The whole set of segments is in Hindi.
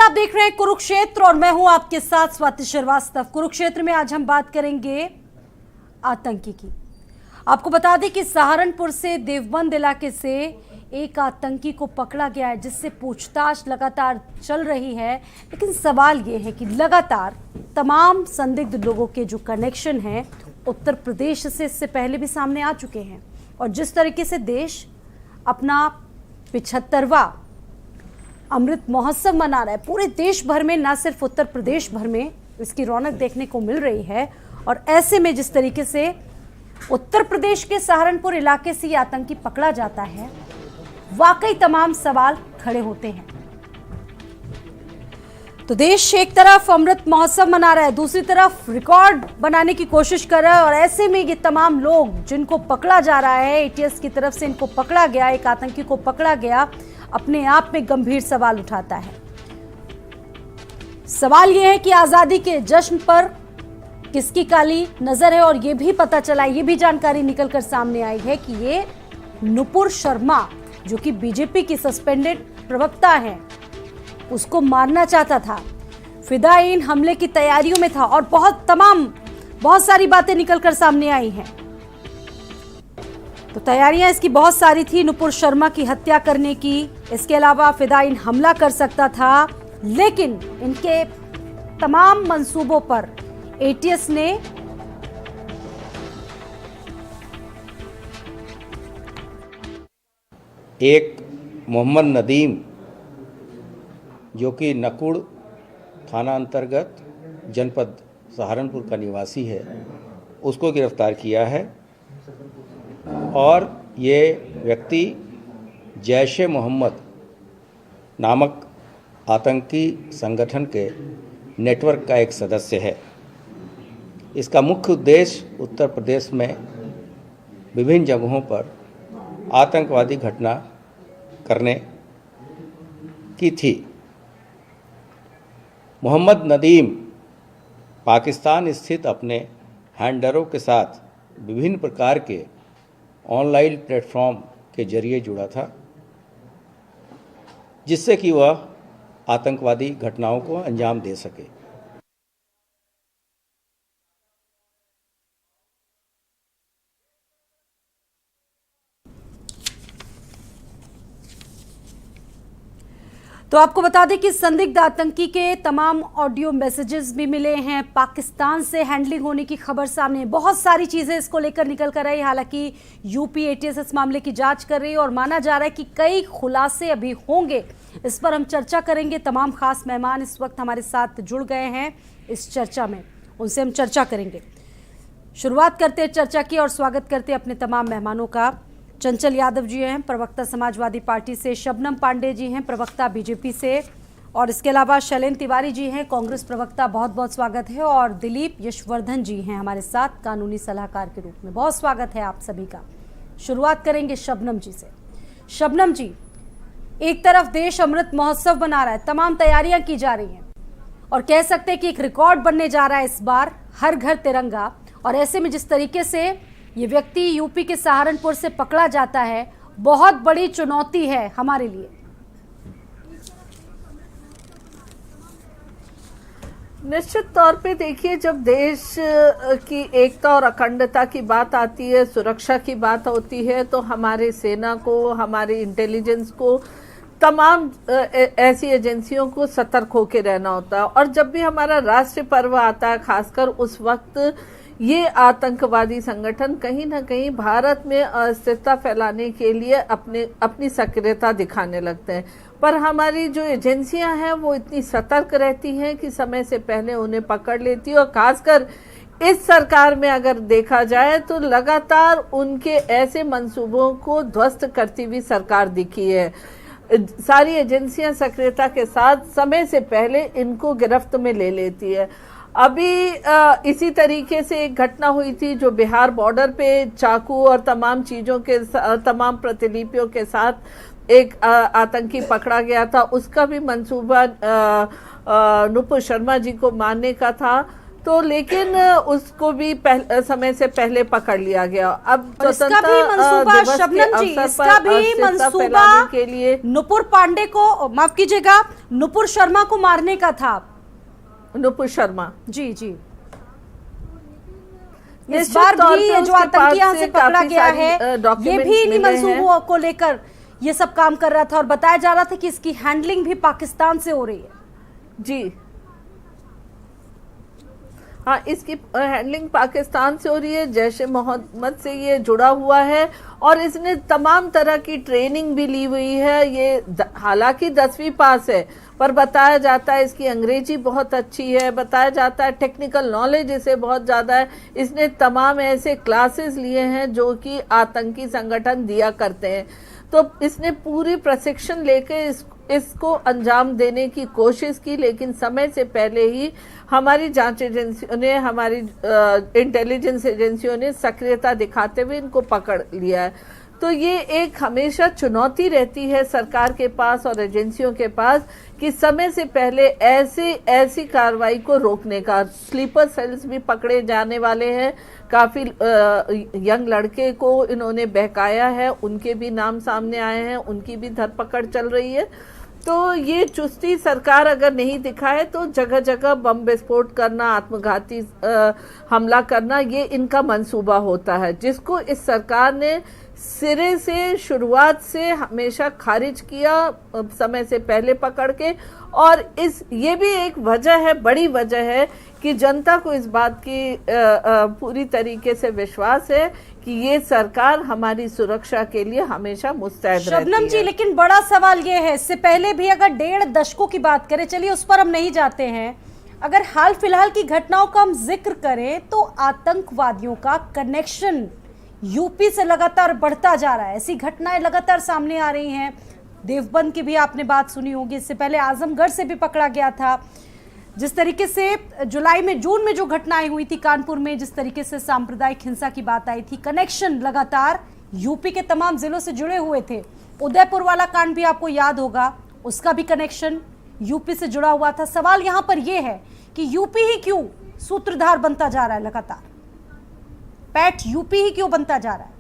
आप देख रहे हैं कुरुक्षेत्र और मैं हूं आपके साथ स्वाति श्रीवास्तव। कुरुक्षेत्र में आज हम बात करेंगे आतंकी की। आपको बता दें कि सहारनपुर से देवबंद इलाके से एक आतंकी को पकड़ा गया है, जिससे पूछताछ लगातार चल रही है। लेकिन सवाल ये है कि लगातार तमाम संदिग्ध लोगों के जो कनेक्शन हैं उत्तर प्रदेश से इससे पहले भी सामने आ चुके हैं। और जिस तरीके से देश अपना 75वां अमृत महोत्सव मना रहा है, पूरे देश भर में, ना सिर्फ उत्तर प्रदेश भर में इसकी रौनक देखने को मिल रही है। और ऐसे में जिस तरीके से उत्तर प्रदेश के सहारनपुर इलाके से ये आतंकी पकड़ा जाता है, वाकई तमाम सवाल खड़े होते हैं। तो देश एक तरफ अमृत महोत्सव मना रहा है, दूसरी तरफ रिकॉर्ड बनाने की कोशिश कर रहा है। और ऐसे में ये तमाम लोग जिनको पकड़ा जा रहा है, एटीएस की तरफ से इनको पकड़ा गया, एक आतंकी को पकड़ा गया, अपने आप में गंभीर सवाल उठाता है। सवाल यह है कि आजादी के जश्न पर किसकी काली नजर है। और यह भी पता चला, यह भी जानकारी निकलकर सामने आई है कि ये नुपुर शर्मा, जो कि बीजेपी की सस्पेंडेड प्रवक्ता है, उसको मारना चाहता था, फिदायीन हमले की तैयारियों में था। और बहुत सारी बातें निकलकर सामने आई हैं। तो तैयारियां इसकी बहुत सारी थी, नुपुर शर्मा की हत्या करने की। इसके अलावा फिदायीन हमला कर सकता था। लेकिन इनके तमाम मंसूबों पर एटीएस ने एक मोहम्मद नदीम, जो कि नकुड़ थाना अंतर्गत जनपद सहारनपुर का निवासी है, उसको गिरफ्तार किया है। और ये व्यक्ति जैश ए मोहम्मद नामक आतंकी संगठन के नेटवर्क का एक सदस्य है। इसका मुख्य उद्देश्य उत्तर प्रदेश में विभिन्न जगहों पर आतंकवादी घटना करने की थी। मोहम्मद नदीम पाकिस्तान स्थित अपने हैंडलरों के साथ विभिन्न प्रकार के ऑनलाइन प्लेटफॉर्म के जरिए जुड़ा था, जिससे कि वह आतंकवादी घटनाओं को अंजाम दे सके। तो आपको बता दें कि संदिग्ध आतंकी के तमाम ऑडियो मैसेजेस भी मिले हैं। पाकिस्तान से हैंडलिंग होने की खबर सामने, बहुत सारी चीजें इसको लेकर निकल कर आई। हालांकि यूपी एटीएस इस मामले की जांच कर रही है और माना जा रहा है कि कई खुलासे अभी होंगे। इस पर हम चर्चा करेंगे। तमाम खास मेहमान इस वक्त हमारे साथ जुड़ गए हैं इस चर्चा में, उनसे हम चर्चा करेंगे। शुरुआत करते हैं चर्चा की और स्वागत करते हैं अपने तमाम मेहमानों का। चंचल यादव जी हैं, प्रवक्ता समाजवादी पार्टी से। शबनम पांडे जी हैं, प्रवक्ता बीजेपी से। और इसके अलावा शैलेंद्र तिवारी जी हैं, कांग्रेस प्रवक्ता। बहुत बहुत स्वागत है। और दिलीप यशवर्धन जी हैं हमारे साथ, कानूनी सलाहकार के रूप में। बहुत स्वागत है आप सभी का। शुरुआत करेंगे शबनम जी से। शबनम जी, एक तरफ देश अमृत महोत्सव मना रहा है, तमाम तैयारियां की जा रही हैं और कह सकते हैं कि एक रिकॉर्ड बनने जा रहा है इस बार, हर घर तिरंगा। और ऐसे में जिस तरीके से ये व्यक्ति यूपी के सहारनपुर से पकड़ा जाता है, बहुत बड़ी चुनौती है हमारे लिए। निश्चित तौर पे देखिए, जब देश की एकता और अखंडता की बात आती है, सुरक्षा की बात होती है, तो हमारे सेना को, हमारे इंटेलिजेंस को, तमाम ऐसी एजेंसियों को सतर्क होकर रहना होता है। और जब भी हमारा राष्ट्रीय पर्व आता है, खासकर उस वक्त ये आतंकवादी संगठन कहीं ना कहीं भारत में अस्थिरता फैलाने के लिए अपनी सक्रियता दिखाने लगते हैं। पर हमारी जो एजेंसियां हैं वो इतनी सतर्क रहती हैं कि समय से पहले उन्हें पकड़ लेती है। और खासकर इस सरकार में अगर देखा जाए तो लगातार उनके ऐसे मंसूबों को ध्वस्त करती हुई सरकार दिखी है। सारी एजेंसियां सक्रियता के साथ समय से पहले इनको गिरफ्त में ले लेती है। अभी इसी तरीके से एक घटना हुई थी जो बिहार बॉर्डर पे चाकू और तमाम चीज़ों के तमाम प्रतिलिपियों के साथ एक आतंकी पकड़ा गया था। उसका भी मंसूबा नुपुर शर्मा जी को मारने का था। तो लेकिन उसको भी समय से पहले पकड़ लिया गया। अब और इसका भी मंसूबा शबनम जी, इसका भी मंसूबा के लिए नुपुर पांडे को, माफ कीजिएगा, नुपुर शर्मा को मारने का था। नुपुर शर्मा जी जी, इस बार भी ये जो आतंकी यहाँ से पकड़ा गया है ये भी इन्हीं मंसूबों को लेकर ये सब काम कर रहा था और बताया जा रहा था कि इसकी हैंडलिंग भी पाकिस्तान से हो रही है। जी हाँ, इसकी हैंडलिंग पाकिस्तान से हो रही है, जैश ए मोहम्मद से ये जुड़ा हुआ है और इसने तमाम तरह की ट्रेनिंग भी ली हुई है। ये हालांकि 10वीं पास है पर बताया जाता है इसकी अंग्रेजी बहुत अच्छी है, बताया जाता है टेक्निकल नॉलेज इसे बहुत ज़्यादा है। इसने तमाम ऐसे क्लासेस लिए हैं जो कि आतंकी संगठन दिया करते हैं, तो इसने पूरी प्रशिक्षण लेके इसको अंजाम देने की कोशिश की, लेकिन समय से पहले ही हमारी जांच एजेंसियों ने, हमारी इंटेलिजेंस एजेंसियों ने सक्रियता दिखाते हुए इनको पकड़ लिया है। तो ये एक हमेशा चुनौती रहती है सरकार के पास और एजेंसियों के पास कि समय से पहले ऐसी कार्रवाई को रोकने का। स्लीपर सेल्स भी पकड़े जाने वाले हैं, काफ़ी यंग लड़के को इन्होंने बहकाया है, उनके भी नाम सामने आए हैं, उनकी भी धरपकड़ चल रही है। तो ये चुस्ती सरकार अगर नहीं दिखाए तो जगह जगह बम विस्फोट करना, आत्मघाती हमला करना, ये इनका मंसूबा होता है, जिसको इस सरकार ने सिरे से शुरुआत से हमेशा खारिज किया समय से पहले पकड़ के। और ये भी एक वजह है, बड़ी वजह है कि जनता को इस बात की पूरी तरीके से विश्वास है कि ये सरकार हमारी सुरक्षा के लिए हमेशा मुस्तैद रहती है। शबनम जी, लेकिन बड़ा सवाल ये है, इससे पहले भी अगर 1.5 दशकों की बात करें, चलिए उस पर हम नहीं जाते हैं, अगर हाल फिलहाल की घटनाओं का हम जिक्र करें तो आतंकवादियों का कनेक्शन यूपी से लगातार बढ़ता जा रहा है। ऐसी घटनाएं लगातार सामने आ रही हैं। देवबंद की भी आपने बात सुनी होगी, इससे पहले आजमगढ़ से भी पकड़ा गया था। जिस तरीके से जून में जो घटनाएं हुई थी कानपुर में, जिस तरीके से सांप्रदायिक हिंसा की बात आई थी, कनेक्शन लगातार यूपी के तमाम जिलों से जुड़े हुए थे। उदयपुर वाला कांड भी आपको याद होगा, उसका भी कनेक्शन यूपी से जुड़ा हुआ था। सवाल यहाँ पर यह है कि यूपी ही क्यों सूत्रधार बनता जा रहा है, लगातार पैट यूपी ही क्यों बनता जा रहा है?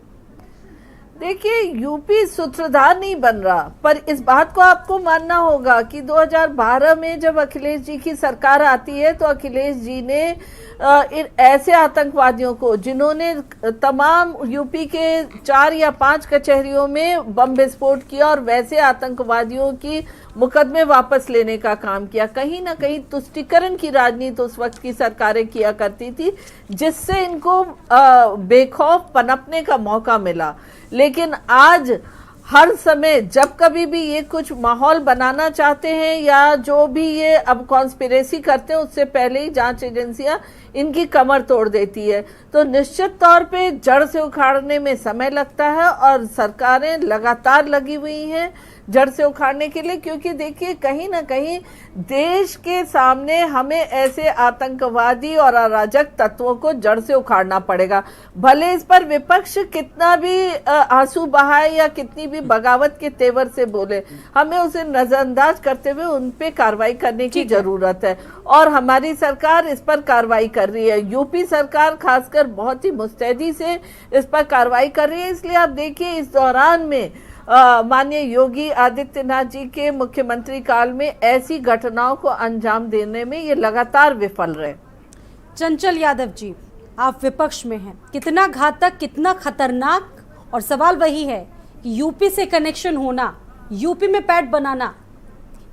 देखिए, यूपी सूत्रधार नहीं बन रहा, पर इस बात को आपको मानना होगा कि 2012 में जब अखिलेश जी की सरकार आती है तो अखिलेश जी ने ऐसे आतंकवादियों को, जिन्होंने तमाम यूपी के 4 या 5 कचहरियों में बम विस्फोट किया, और वैसे आतंकवादियों की मुकदमे वापस लेने का काम किया। कहीं ना कहीं तुष्टीकरण की राजनीति उस वक्त की सरकारें किया करती थी, जिससे इनको बेखौफ पनपने का मौका मिला। लेकिन आज हर समय जब कभी भी ये कुछ माहौल बनाना चाहते हैं या जो भी ये अब कॉन्स्पिरेसी करते हैं, उससे पहले ही जांच एजेंसियां इनकी कमर तोड़ देती है। तो निश्चित तौर पे जड़ से उखाड़ने में समय लगता है और सरकारें लगातार लगी हुई हैं जड़ से उखाड़ने के लिए, क्योंकि देखिए कहीं ना कहीं देश के सामने हमें ऐसे आतंकवादी और अराजक तत्वों को जड़ से उखाड़ना पड़ेगा। भले इस पर विपक्ष कितना भी आंसू बहाए या कितनी भी बगावत के तेवर से बोले, हमें उसे नजरअंदाज करते हुए उन पे कार्रवाई करने की जरूरत है, और हमारी सरकार इस पर कार्रवाई कर रही है। यूपी सरकार खासकर बहुत ही मुस्तैदी से इस पर कार्रवाई कर रही है। इसलिए आप देखिए, इस दौरान में माननीय योगी आदित्यनाथ जी के मुख्यमंत्री काल में ऐसी घटनाओं को अंजाम देने में ये लगातार विफल रहे। चंचल यादव जी, आप विपक्ष में हैं, कितना घातक, कितना खतरनाक, और सवाल वही है कि यूपी से कनेक्शन होना, यूपी में पैठ बनाना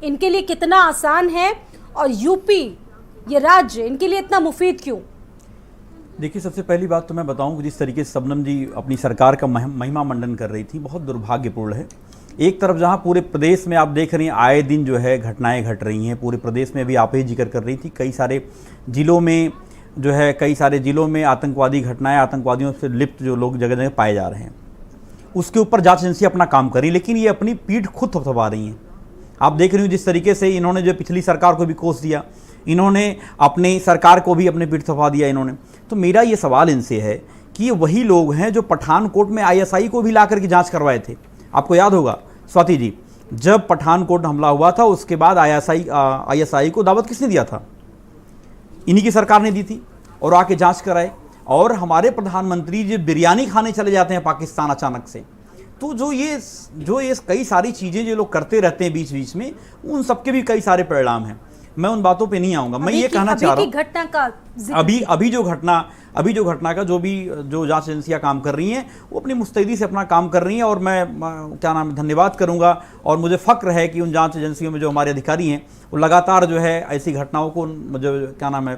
इनके लिए कितना आसान है, और यूपी ये राज्य इनके लिए इतना मुफीद क्यों? देखिए, सबसे पहली बात तो मैं बताऊं कि जिस तरीके से शबनम जी अपनी सरकार का महिमा मंडन कर रही थी, बहुत दुर्भाग्यपूर्ण है। एक तरफ जहां पूरे प्रदेश में आप देख रही हैं आए दिन जो है घटनाएं घट रही हैं, पूरे प्रदेश में भी आप ही जिक्र कर रही थी, कई सारे जिलों में जो है, कई सारे जिलों में आतंकवादी घटनाएं, आतंकवादियों से लिप्त जो लोग जगह जगह पाए जा रहे हैं, उसके ऊपर जांच एजेंसी अपना काम करी, लेकिन ये अपनी पीठ खुद थपथपा रही हैं। आप देख रही हो जिस तरीके से इन्होंने जो पिछली सरकार को भी कोस दिया, इन्होंने अपनी सरकार को भी अपने पीठ थपा दिया इन्होंने। तो मेरा ये सवाल इनसे है कि ये वही लोग हैं जो पठानकोट में आईएसआई को भी ला करके जांच करवाए थे। आपको याद होगा स्वाति जी, जब पठानकोट हमला हुआ था उसके बाद आईएसआई को दावत किसने दिया था? इन्हीं की सरकार ने दी थी। और आके जांच कराए। और हमारे प्रधानमंत्री जो बिरयानी खाने चले जाते हैं पाकिस्तान अचानक से, तो जो ये कई सारी चीज़ें जो लोग करते रहते हैं बीच बीच में, उन सबके भी कई सारे परिणाम हैं। मैं उन बातों पे नहीं आऊँगा। मैं ये कहना चाह रहा हूँ घटना का अभी जो घटना का जो जांच एजेंसियां काम कर रही हैं, वो अपनी मुस्तैदी से अपना काम कर रही हैं, और मैं क्या नाम है धन्यवाद करूंगा। और मुझे फ़ख्र है कि उन जांच एजेंसियों में जो हमारे अधिकारी हैं वो लगातार जो है ऐसी घटनाओं को जो क्या नाम है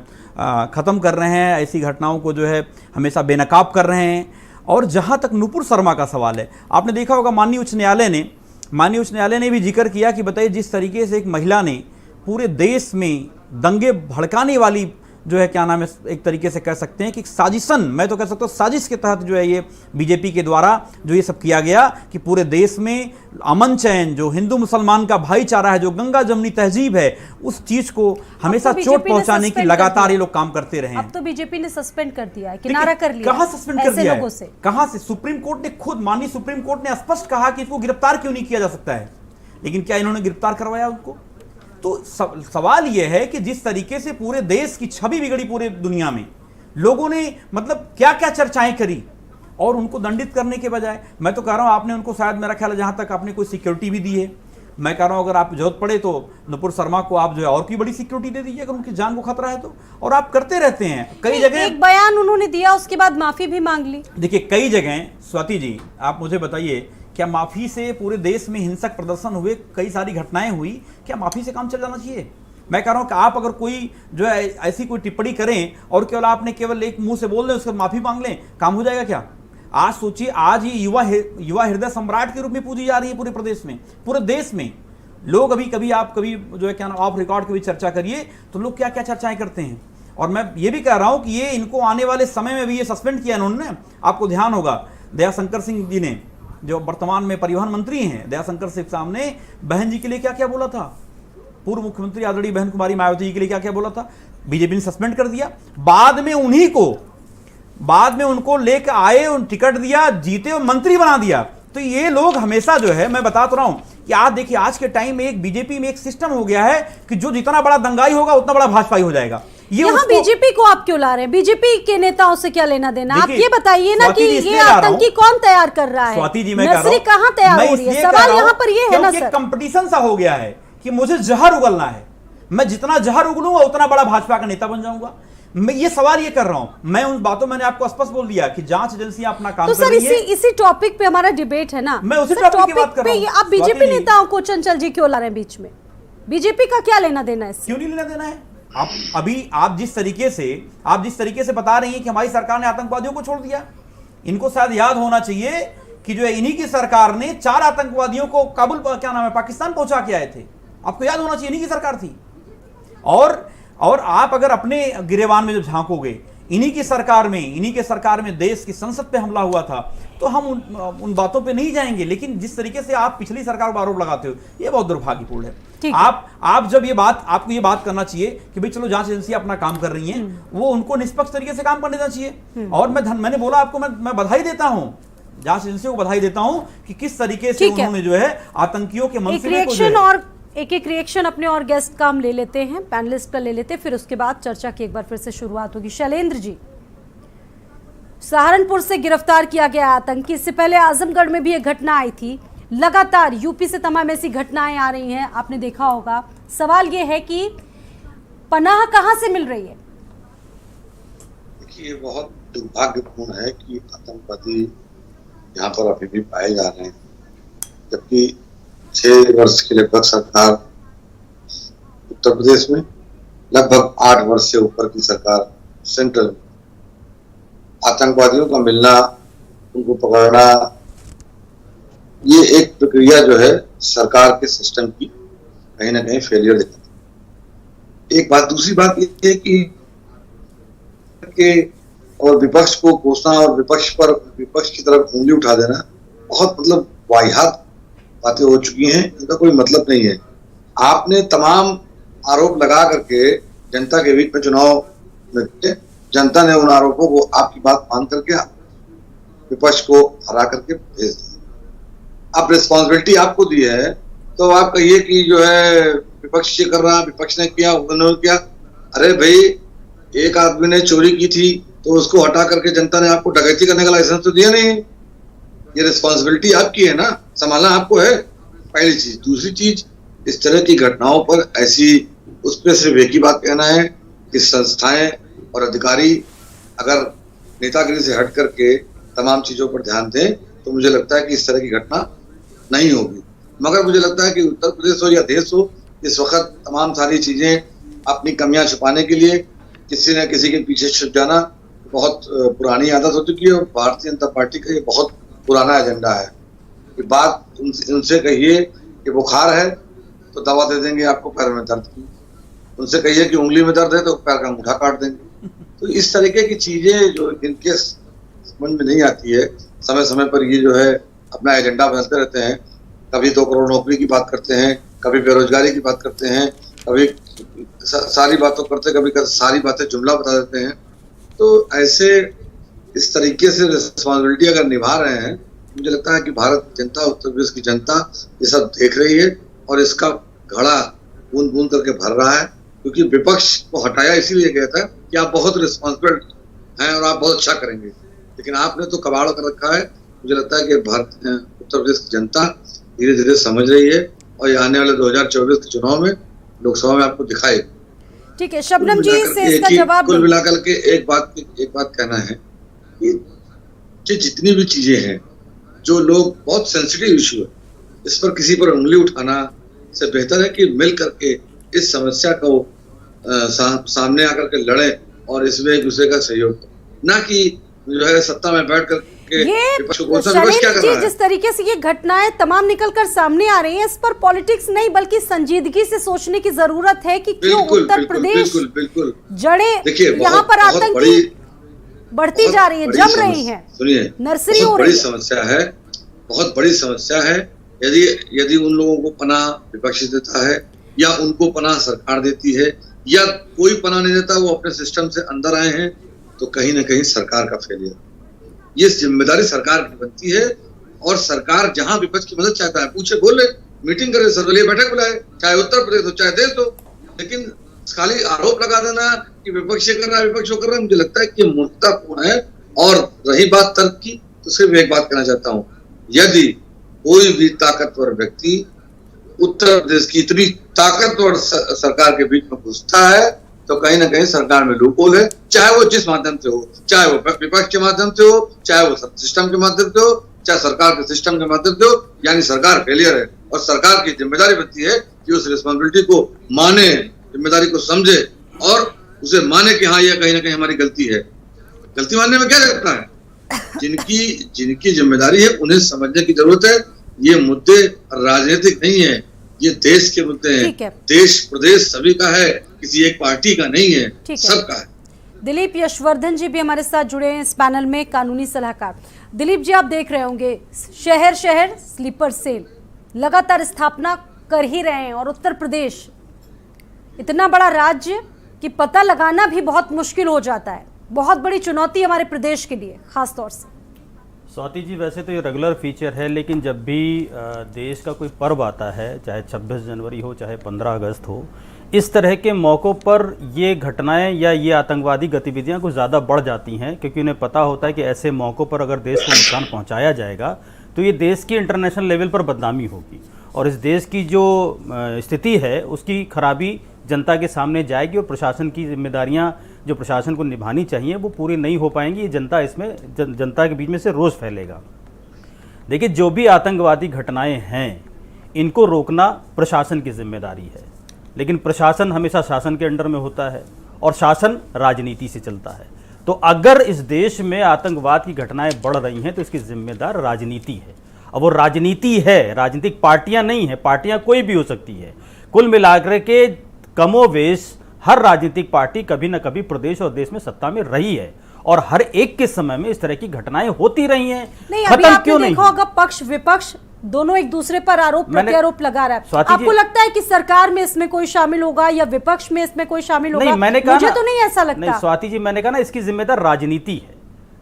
ख़त्म कर रहे हैं, ऐसी घटनाओं को जो है हमेशा बेनकाब कर रहे हैं। और जहाँ तक नुपुर शर्मा का सवाल है, आपने देखा होगा माननीय उच्च न्यायालय ने भी जिक्र किया कि बताइए जिस तरीके से एक महिला ने पूरे देश में दंगे भड़काने वाली जो है क्या नाम है, एक तरीके से कह सकते हैं कि साजिशन, मैं तो कह सकता हूँ साजिश के तहत जो है ये बीजेपी के द्वारा जो ये सब किया गया कि पूरे देश में अमन चैन, जो हिंदू मुसलमान का भाईचारा है, जो गंगा जमनी तहजीब है, उस चीज को हमेशा चोट पहुंचाने की लगातार ये लोग काम करते रहे हैं। अब तो बीजेपी ने सस्पेंड कर दिया है, किनारा कर लिया। कहां सस्पेंड कर दिया है? कहां से? सुप्रीम कोर्ट ने खुद, माननीय सुप्रीम कोर्ट ने स्पष्ट कहा कि इसको गिरफ्तार क्यों नहीं किया जा सकता है, लेकिन क्या इन्होंने गिरफ्तार करवाया उनको? तो सवाल यह है कि जिस तरीके से पूरे देश की छवि बिगड़ी पूरे दुनिया में, लोगों ने मतलब क्या क्या चर्चाएं करी, और उनको दंडित करने के बजाय मैं तो कह रहा हूं आपने उनको शायद मेरा ख्याल है जहां तक आपने कोई सिक्योरिटी भी दी है, मैं कह रहा हूं अगर आप जरूरत पड़े तो नुपुर शर्मा को आप जो है और भी बड़ी सिक्योरिटी दे दीजिए अगर उनकी जान को खतरा है तो। और आप करते रहते हैं कई जगह। एक बयान उन्होंने दिया, उसके बाद माफी भी मांग ली। देखिए कई जगह, स्वाति जी आप मुझे बताइए, क्या माफ़ी से पूरे देश में हिंसक प्रदर्शन हुए, कई सारी घटनाएं हुई, क्या माफ़ी से काम चल जाना चाहिए? मैं कह रहा हूं कि आप अगर कोई जो है ऐसी कोई टिप्पणी करें और केवल आपने केवल एक मुंह से बोल दें, उसके बाद माफ़ी मांग लें, काम हो जाएगा क्या? आज सोचिए, आज ये युवा हृदय सम्राट के रूप में पूजी जा रही है पूरे प्रदेश में, पूरे देश में। लोग कभी जो है क्या नाम ऑफ रिकॉर्ड कभी चर्चा करिए तो लोग क्या क्या चर्चाएं करते हैं। और मैं ये भी कह रहा हूं कि ये इनको आने वाले समय में भी ये सस्पेंड किया इन्होंने। आपको ध्यान होगा दयाशंकर सिंह जी ने, जो वर्तमान में परिवहन मंत्री हैं, दयाशंकर सिंह साहब ने बहन जी के लिए क्या क्या बोला था, पूर्व मुख्यमंत्री आदरणीय बहन कुमारी मायावती जी के लिए क्या क्या बोला था, बीजेपी ने सस्पेंड कर दिया। बाद में उनको लेकर आए, उन टिकट दिया, जीते और मंत्री बना दिया। तो ये लोग हमेशा जो है, मैं बता तो रहा हूं कि आज देखिए आज के टाइम में एक बीजेपी में एक सिस्टम हो गया है कि जो जितना बड़ा दंगाई होगा उतना बड़ा भाजपाई हो जाएगा। यहाँ बीजेपी को आप क्यों ला रहे हैं? बीजेपी के नेताओं से क्या लेना देना? आप ये बताइए ना कि ये आतंकी कौन तैयार कर रहा है? स्वाति जी मैं नर्सरी कहाँ तैयार हो रही है? सवाल यहाँ पर ये है ना सर, कंपटीशन सा हो गया है कि मुझे जहर उगलना है, मैं जितना जहर उगलूंगा उतना बड़ा भाजपा का नेता बन जाऊंगा। मैं ये सवाल ये कर रहा हूं, मैं उन बातों मैंने आपको स्पष्ट बोल दिया कि जांच एजेंसियां अपना काम कर रही है। इसी टॉपिक पे हमारा डिबेट है ना, मैं उसी टॉपिक की बात कर रहा हूं। आप बीजेपी नेताओं को चंचल जी क्यों ला रहे हैं बीच में? बीजेपी का क्या लेना देना है? क्यों नहीं लेना देना है? आप जिस तरीके से बता रही हैं कि हमारी सरकार ने आतंकवादियों को छोड़ दिया, इनको शायद याद होना चाहिए कि जो है इन्हीं की सरकार ने 4 आतंकवादियों को काबुल पाकिस्तान पहुंचा के आए थे। आपको याद होना चाहिए, इन्हीं की सरकार थी। और आप अगर अपने गिरेबान में जब झांकोगे, इन्हीं की सरकार में देश की संसद पे हमला हुआ था, तो हम उन बातों पे नहीं जाएंगे। लेकिन जिस तरीके से आप पिछली सरकार पर आरोप लगाते हो, ये बहुत दुर्भाग्यपूर्ण है। आप जब आपको ये बात करना चाहिए कि भाई चलो जांच एजेंसियां अपना काम कर रही हैं, वो उनको निष्पक्ष तरीके से काम करने देना चाहिए। और मैंने बोला आपको, मैं बधाई देता हूं, जांच एजेंसियों को बधाई देता हूं कि किस तरीके से उन्होंने जो है आतंकियों के मंसूबे को एक रिएक्शन अपने और गेस्ट का हम ले लेते हैं, पैनलिस्ट का ले लेते हैं, फिर उसके बाद चर्चा की एक बार फिर से शुरुआत होगी। शैलेंद्र जी, सहारनपुर से गिरफ्तार किया गया आतंकी, इससे पहले आजमगढ़ में भी एक घटना आई थी। लगातार यूपी से तमाम ऐसी घटनाएं आ रही हैं, आपने देखा होगा। सवाल यह है कि पनाह कहां से मिल रही है? देखिए, बहुत दुर्भाग्यपूर्ण है कि आतंकवादी यहाँ पर अभी भी पाए जा रहे हैं, जबकि 6 वर्ष की लगभग सरकार उत्तर प्रदेश में, लगभग 8 वर्ष से ऊपर की सरकार सेंट्रल में। आतंकवादियों का मिलना, उनको पकड़ना, ये एक प्रक्रिया जो है सरकार के सिस्टम की कहीं ना कहीं फेलियर दिखाती है। एक बात, दूसरी बात ये है कि और विपक्ष को कोसना और विपक्ष की तरफ उंगली उठा देना बहुत मतलब वाहियात बातें हो चुकी हैं, इनका कोई मतलब नहीं है। आपने तमाम आरोप लगा करके जनता के बीच में चुनाव में जनता ने उन आरोपों को आपकी बात मान करके विपक्ष को हरा करके भेज दिया। अब रिस्पॉन्सिबिलिटी आपको दी है तो आप कहिए कि जो है विपक्ष ये कर रहा, विपक्ष ने किया, उन्होंने किया। अरे भाई, एक आदमी ने चोरी की थी तो उसको हटा करके जनता ने आपको डकैती करने का लाइसेंस तो दिया नहीं। ये रिस्पॉन्सिबिलिटी आपकी है ना, संभालना आपको है, पहली चीज। दूसरी चीज, इस तरह की घटनाओं पर ऐसी, उस पर सिर्फ एक ही बात कहना है कि संस्थाएं और अधिकारी अगर नेतागिरी से हट करके तमाम चीजों पर ध्यान दें तो मुझे लगता है कि इस तरह की घटना नहीं होगी। मगर मुझे लगता है कि उत्तर प्रदेश हो या देश हो, इस वक्त तमाम सारी चीजें अपनी कमियां छुपाने के लिए किसी न किसी के पीछे छुप जाना बहुत पुरानी आदत हो चुकी है। और भारतीय जनता पार्टी का ये बहुत पुराना एजेंडा है कि बात उनसे कहिए कि बुखार है तो दवा दे देंगे आपको पैर में दर्द की, उनसे कहिए कि उंगली में दर्द है तो पैर का अंगूठा काट देंगे। तो इस तरीके की चीजें जो इनके समझ में नहीं आती है, समय समय पर ये जो है अपना एजेंडा बदलते रहते हैं। कभी 2 करोड़ नौकरी की बात करते हैं, कभी बेरोजगारी की बात करते हैं, कभी सारी बातों करते, कभी सारी बातें जुमला बता देते हैं। तो ऐसे इस तरीके से रिस्पॉन्सिबिलिटी अगर निभा रहे हैं, मुझे लगता है कि भारत जनता, उत्तर प्रदेश की जनता ये सब देख रही है और इसका घड़ा बूंद बूंद करके भर रहा है। क्योंकि विपक्ष को हटाया इसीलिए गया था कि आप बहुत रिस्पॉन्सिबल हैं और आप बहुत अच्छा करेंगे, लेकिन आपने तो कबाड़ कर रखा है। मुझे लगता है कि उत्तर प्रदेश की जनता धीरे धीरे समझ रही है और ये आने वाले 2024 के चुनाव में लोकसभा में आपको दिखाएगी। ठीक है, शबनम जी से इसका जवाब कुल मिलाकर के एक बात कहना है कि जितनी भी चीजें हैं, जो लोग बहुत सेंसिटिव इशू है, इस पर किसी पर उंगली उठाना से बेहतर है कि मिल करके इस समस्या को सामने आकर के लड़े और इसमें एक दूसरे का सहयोग करें, ना कि जो है सत्ता में बैठ कर ये जिस तरीके से ये घटनाएं तमाम निकलकर सामने आ रही हैं, इस पर पॉलिटिक्स नहीं बल्कि संजीदगी से सोचने की जरूरत है कि क्यों उत्तर प्रदेश जड़ें यहाँ पर आतंकी बढ़ती जा रही है, जम रही है, सुनिए, नर्सरी हो रही है। समस्या है, बहुत बड़ी समस्या है। यदि उन लोगों को पनाह विपक्ष देता है या उनको पनाह सरकार देती है या कोई पनाह नहीं देता, वो अपने सिस्टम से अंदर आए हैं, तो कहीं ना कहीं सरकार का फेलियर, ये जिम्मेदारी सरकार की बनती है। और सरकार जहां विपक्ष की मदद चाहता है, पूछे, बोले, मीटिंग करे, सर्वदलीय बैठक बुलाए, चाहे उत्तर प्रदेश हो चाहे देश हो। लेकिन खाली आरोप लगा देना कि विपक्ष कर रहा है, विपक्ष कर रहा है, मुझे लगता है कि मूर्खतापूर्ण है। और रही बात तर्क की, तो सिर्फ एक बात कहना चाहता हूँ, यदि कोई भी ताकतवर व्यक्ति उत्तर प्रदेश की इतनी ताकतवर सरकार के बीच में घुसता है तो कहीं ना कहीं सरकार में लूपहोल है, चाहे वो जिस माध्यम से हो, चाहे वो विपक्ष के माध्यम से हो, चाहे वो सिस्टम के माध्यम से हो, चाहे सरकार के सिस्टम के माध्यम से हो, यानी सरकार फेलियर है। और सरकार की जिम्मेदारी बनती है कि उस रिस्पॉन्सिबिलिटी को माने, जिम्मेदारी को समझे और उसे माने कि हाँ, यह कहीं ना कहीं हमारी गलती है। गलती मानने में क्या लगता है, जिनकी जिम्मेदारी है उन्हें समझने की जरूरत है। ये मुद्दे राजनीतिक नहीं है, ये देश के मुद्दे हैं। देश प्रदेश सभी का है, किसी एक पार्टी का नहीं है, सबका है। दिलीप यशवर्धन जी भी हमारे साथ जुड़े हैं इस पैनल में, कानूनी सलाहकार। दिलीप जी, आप देख रहे होंगे शहर शहर स्लीपर सेल लगातार स्थापना कर ही रहे हैं और उत्तर प्रदेश इतना बड़ा राज्य कि पता लगाना भी बहुत मुश्किल हो जाता है। बहुत बड़ी चुनौती हमारे प्रदेश के लिए खास तौर से। स्वाति जी, वैसे तो ये रेगुलर फीचर है, लेकिन जब भी देश का कोई पर्व आता है, चाहे 26 जनवरी हो चाहे 15 अगस्त हो, इस तरह के मौक़ों पर ये घटनाएं या ये आतंकवादी गतिविधियां कुछ ज़्यादा बढ़ जाती हैं, क्योंकि उन्हें पता होता है कि ऐसे मौक़ों पर अगर देश को नुकसान पहुंचाया जाएगा तो ये देश की इंटरनेशनल लेवल पर बदनामी होगी और इस देश की जो स्थिति है उसकी खराबी जनता के सामने जाएगी और प्रशासन की जिम्मेदारियां जो प्रशासन को निभानी चाहिए वो पूरी नहीं हो पाएंगी। ये जनता के बीच में से रोष फैलेगा। देखिए, जो भी आतंकवादी घटनाएं हैं इनको रोकना प्रशासन की जिम्मेदारी है, लेकिन प्रशासन हमेशा शासन के अंडर में होता है और शासन राजनीति से चलता है। तो अगर इस देश में आतंकवाद की घटनाएं बढ़ रही हैं तो इसकी जिम्मेदार राजनीति है। अब वो राजनीति है, राजनीतिक पार्टियां नहीं है, पार्टियां कोई भी हो सकती है। कुल मिलाकर के कमोवेश हर राजनीतिक पार्टी कभी न कभी प्रदेश और देश में सत्ता में रही है और हर एक के समय में इस तरह की घटनाएं होती रही हैं। खत्म क्यों नहीं? देखो, अगर पक्ष विपक्ष दोनों एक दूसरे पर आरोप प्रत्यारोप लगा रहा है, आपको लगता है कि सरकार में इसमें कोई शामिल होगा या विपक्ष में इसमें कोई शामिल होगा? मैंने कहा, मुझे तो नहीं ऐसा लगता। नहीं स्वाति जी, मैंने कहा ना, इसकी जिम्मेदार राजनीति है।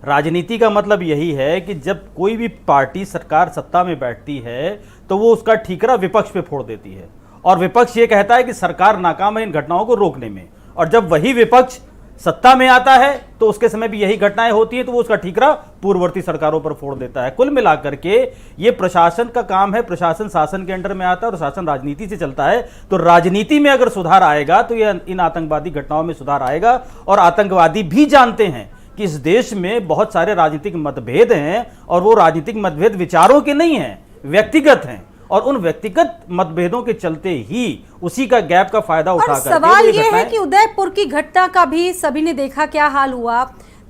राजनीति का मतलब यही है कि जब कोई भी पार्टी सरकार सत्ता में बैठती है तो वो उसका ठीकरा विपक्ष पे फोड़ देती है और विपक्ष ये कहता है कि सरकार नाकाम है इन घटनाओं को रोकने में, और जब वही विपक्ष सत्ता में आता है तो उसके समय भी यही घटनाएं होती हैं, तो वो उसका ठीकरा पूर्ववर्ती सरकारों पर फोड़ देता है। कुल मिलाकर के ये प्रशासन का काम है, प्रशासन शासन के अंडर में आता है और शासन राजनीति से चलता है। तो राजनीति में अगर सुधार आएगा तो ये इन आतंकवादी घटनाओं में सुधार आएगा। और आतंकवादी भी जानते हैं कि इस देश में बहुत सारे राजनीतिक मतभेद हैं और वो राजनीतिक मतभेद विचारों के नहीं हैं, व्यक्तिगत हैं। और उन व्यक्तिगत मतभेदों के चलते ही उसी का गैप का फायदा और उठाकर सवाल ये है कि उदयपुर की घटना का भी सभी ने देखा क्या हाल हुआ,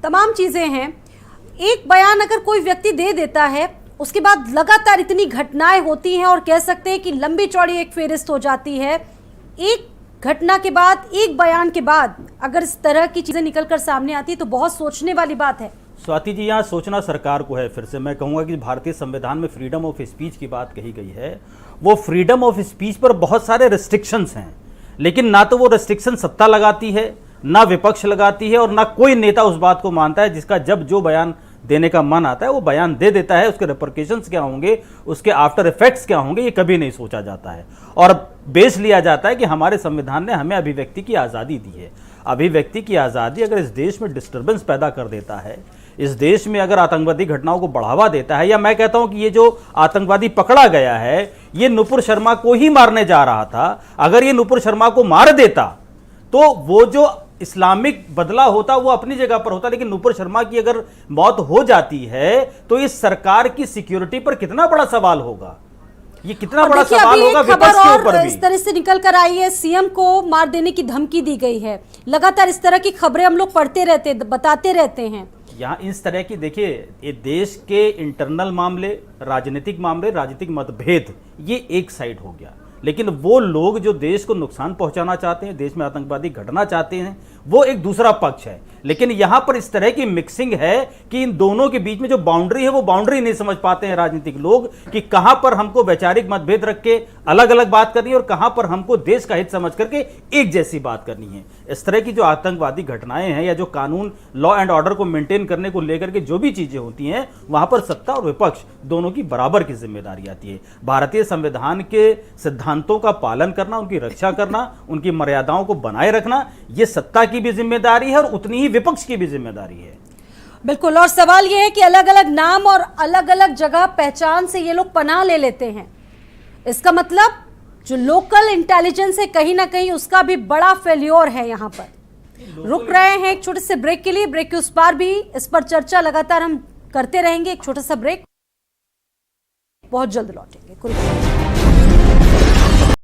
तमाम चीजें हैं। एक बयान अगर कोई व्यक्ति दे देता है, उसके बाद लगातार इतनी घटनाएं होती हैं और कह सकते हैं कि लंबी चौड़ी एक फेहरिस्त हो जाती है। एक घटना के बाद, एक बयान के बाद अगर इस तरह की चीजें निकलकर सामने आती है तो बहुत सोचने वाली बात है। स्वाति जी, यहाँ सोचना सरकार को है। फिर से मैं कहूँगा कि भारतीय संविधान में फ्रीडम ऑफ स्पीच की बात कही गई है, वो फ्रीडम ऑफ स्पीच पर बहुत सारे रिस्ट्रिक्शंस हैं, लेकिन ना तो वो रिस्ट्रिक्शन सत्ता लगाती है, ना विपक्ष लगाती है, और ना कोई नेता उस बात को मानता है। जिसका जब जो बयान देने का मन आता है वो बयान दे देता है। उसके रिपरकेशंस क्या होंगे, उसके आफ्टर इफेक्ट्स क्या होंगे, ये कभी नहीं सोचा जाता है। और बेस लिया जाता है कि हमारे संविधान ने हमें अभिव्यक्ति की आज़ादी दी है। अभिव्यक्ति की आज़ादी अगर इस देश में डिस्टर्बेंस पैदा कर देता है, इस देश में अगर आतंकवादी घटनाओं को बढ़ावा देता है, या मैं कहता हूं कि ये जो आतंकवादी पकड़ा गया है ये नुपुर शर्मा को ही मारने जा रहा था, अगर ये नुपुर शर्मा को मार देता तो वो जो इस्लामिक बदला होता वो अपनी जगह पर होता, लेकिन नुपुर शर्मा की अगर मौत हो जाती है तो इस सरकार की सिक्योरिटी पर कितना बड़ा सवाल होगा, ये कितना बड़ा सवाल होगा विपक्ष के ऊपर भी। इस तरह से निकल कर आई है, सीएम को मार देने की धमकी दी गई है। लगातार इस तरह की खबरें हम लोग पढ़ते रहते, बताते रहते हैं। यहाँ इस तरह की देखिए, ये देश के इंटरनल मामले, राजनीतिक मतभेद, ये एक साइड हो गया, लेकिन वो लोग जो देश को नुकसान पहुंचाना चाहते हैं, देश में आतंकवादी घटना चाहते हैं, वो एक दूसरा पक्ष है। लेकिन यहां पर इस तरह की मिक्सिंग है कि इन दोनों के बीच में जो बाउंड्री है वो बाउंड्री नहीं समझ पाते हैं राजनीतिक लोग, कि कहां पर हमको वैचारिक मतभेद रख के अलग अलग बात करनी है और कहां पर हमको देश का हित समझ करके एक जैसी बात करनी है। इस तरह की जो आतंकवादी घटनाएं हैं या जो कानून, लॉ एंड ऑर्डर को मेंटेन करने को लेकर के जो भी चीजें होती हैं, वहां पर सत्ता और विपक्ष दोनों की बराबर की जिम्मेदारी आती है। भारतीय संविधान के सिद्धांतों का पालन करना, उनकी रक्षा करना, उनकी मर्यादाओं को बनाए रखना, ये सत्ता की भी जिम्मेदारी है और उतनी ही विपक्ष की भी जिम्मेदारी है। बिल्कुल। और सवाल यह है कि अलग अलग नाम और अलग अलग जगह पहचान से ये लोग पनाह ले लेते हैं। इसका मतलब जो लोकल इंटेलिजेंस है कहीं ना कहीं उसका भी बड़ा फेल्योर है। यहाँ पर रुक रहे हैं एक छोटे से ब्रेक के लिए। ब्रेक के उस पार भी इस पर चर्चा लगातार हम करते रहेंगे। एक छोटा सा ब्रेक, बहुत जल्द लौटेंगे।